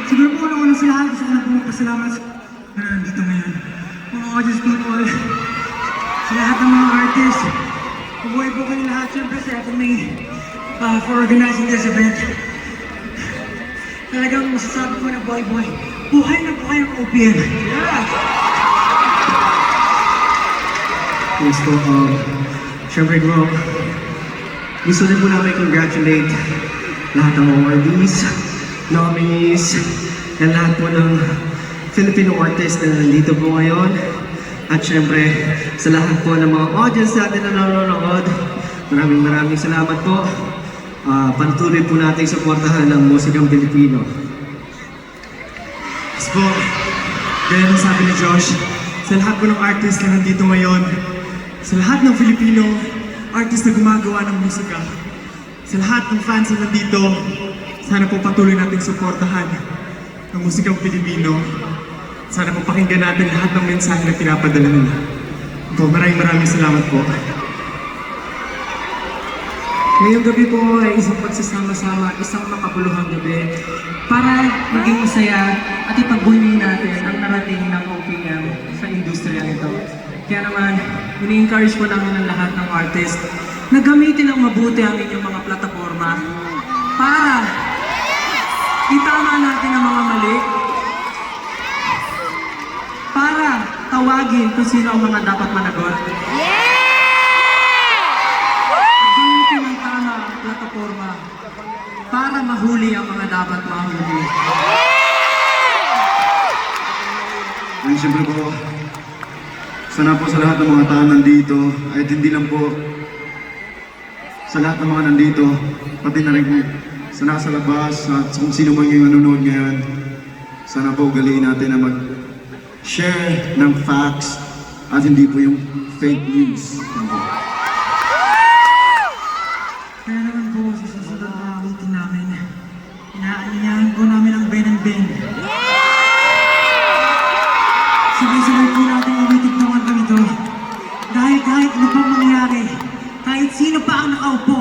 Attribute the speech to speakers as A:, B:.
A: Siguro po una sa lahat, gusto ko na po magpasalamat na nandito ngayon. Mga audience people, sa lahat ng mga artists, mabuhay po kayo lahat. Siyempre sa FMA for organizing this event. Talagang masasabi ko na buhay na buhay ang OPM. Yeah!
B: Yes po, syempre bro, gusto din po namin congratulate lahat ng awardees, nominees, and lahat po ng Filipino artists na nandito po ngayon. At syempre, sa lahat po ng mga audience natin na nanonood, maraming salamat po. Patuloy po natin suportahan ang musikang Pilipino.
C: Yes po, gaya ng sabi ni Josh, sa lahat po ng artists na nandito ngayon, sa lahat ng Filipino artist na gumagawa ng musika, sa lahat ng fans na nandito, sana po patuloy natin suportahan ng musikang Pilipino. Sana po pakinggan natin lahat ng mensahe na pinapadala nila. Po, maraming salamat po.
A: Ngayong gabi po ay isang pagsasama-sama, isang makabuluhang gabi para maging masaya at ipagbuhin natin ang narating ng OPM sa industriya nito. Kaya naman, ini-encourage po namin ang lahat ng artist na gamitin ang mabuti ang inyong mga plataforma para itama natin ang mga mali, para tawagin kung sino ang mga dapat managot. Gamitin ang tama ang plataforma para mahuli ang mga dapat mahuli.
D: And siyempre po, sana po sa lahat ng mga tao nandito, ay hindi lang po sa lahat ng mga nandito, pati na rin po sa nasa labas, at kung sino man yung nanonood ngayon, sana po ugaliin natin na mag-share ng facts at hindi po yung fake news.
A: Kaya naman po, sa susunod na meeting namin, inaanyayahan po namin ang Ben and Ben. Sabay-sabay po natin umitig ng kami ito. Dahil kahit ano pang mangyari, kahit sino pa ang nakaupo